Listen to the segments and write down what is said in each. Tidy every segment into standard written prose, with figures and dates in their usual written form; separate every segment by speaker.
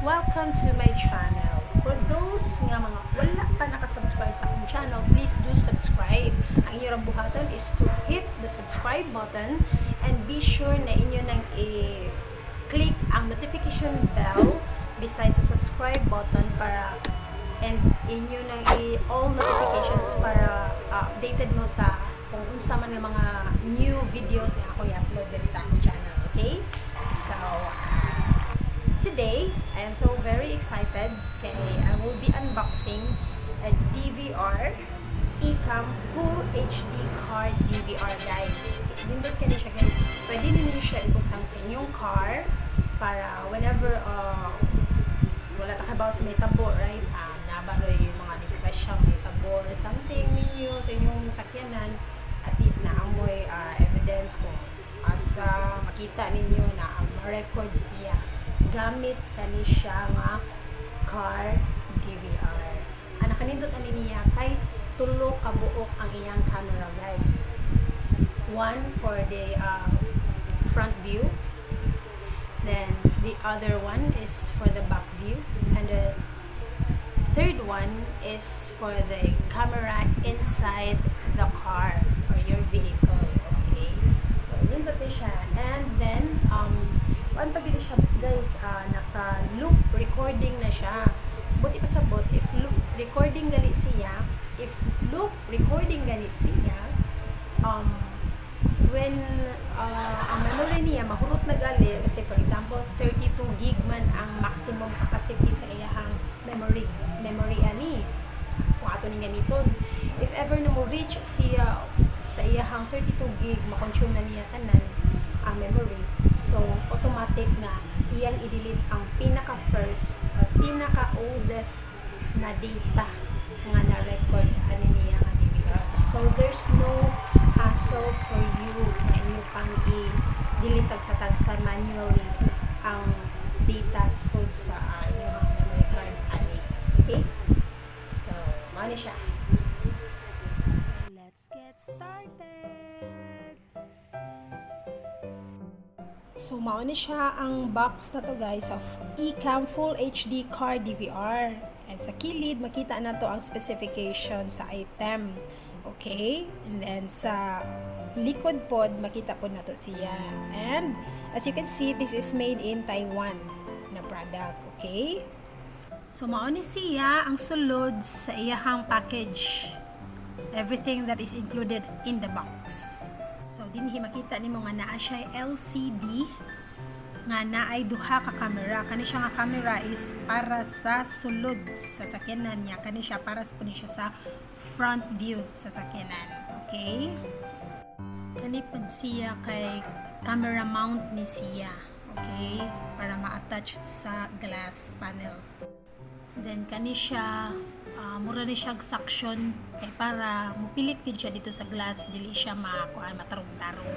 Speaker 1: welcome to my channel. For those nga mga wala pa nakasubscribe sa akong channel, please do subscribe. Ang inyong buhaton is to hit the subscribe button and be sure na inyo nang i-click ang notification bell besides sa subscribe button para and inyo nang all notifications para updated mo sa kung unsa man nga mga new videos na ako i-upload dali sa akong channel. Okay? So, today, I am so very excited kay I will be unboxing a DVR Ecam Full HD Car DVR, guys. Nindot ka siya, guys. Pwede ninyo siya ibutang sa inyong car para whenever wala takabaw sa may tabo, right? Nabaloy yung mga discretion may tabo or something ninyo sa inyong sakyanan, at least naamoy evidence ko asa makita ninyo na ma-record siya gamit kani siya nga car DVR. Kanindot ani niya kay tulo ka buok ang iyang camera, guys. One for the front view, then the other one is for the back view, and the third one is for the camera inside the car or your vehicle. Okay, so nindot ni siya, and then kuan pa gid siya, guys, naka loop recording na siya. Buti pa sabot if loop recording gali siya, when ang memory niya mahurot na gali, kasi for example 32 gig man ang maximum capacity sa iyahang memory ani kung ato ning gamiton. If ever na mo reach siya sa iyahang 32 gig, makonsume na niya tanan ang memory, so automatic na iyang i-delete ang pinaka first or pinaka oldest na data nga na-record ani niya nga DVR. So there's no hassle for you na inyo pang i-delete sa tagsa manually ang data sold sa inyong memory card ani. Okay, so mao ni siya. So let's get started. So, mao ni siya ang box na to, guys, of Ecam Full HD Car DVR. And sa kilid, makita na to ang specification sa item. Okay? And then, sa likod pod, makita po na to siya. And, as you can see, this is made in Taiwan na product. Okay? So, mao ni siya ang sulod sa iyahang package. Everything that is included in the box. So, dinhi makita nimo nga naa siya LCD nga naay duha ka camera. Kani siya nga camera is para sa sulod sa sakyanan niya. Kani siya para po ni siya sa front view sa sakyanan. Okay? Kani pod siya kay camera mount ni siya. Okay? Para ma-attach sa glass panel. Then kani siya mura ni siya suction kay para mupilit gid siya dito sa glass, dili siya matarong-tarong.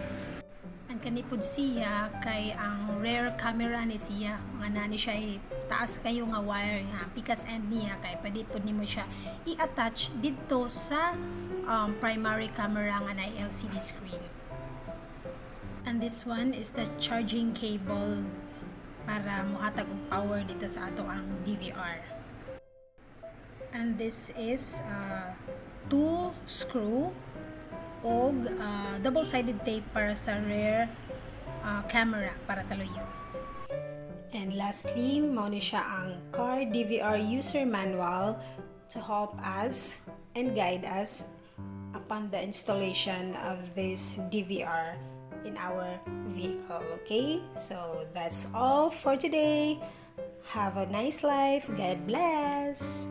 Speaker 1: Ang kanipod siya kay ang rear camera ni siya nga nani siya taas kayo nga wire nga pikas end niya kay pwede pud nimo siya i-attach dito sa primary camera nga na LCD screen. And this one is the charging cable para mohatag og power dito sa ato ang DVR. And this is 2 screw og double-sided tape para sa rear camera para sa loyo. And lastly, mao ni siya ang car DVR user manual to help us and guide us upon the installation of this DVR in our vehicle. Okay, so that's all for today. Have a nice life. God bless.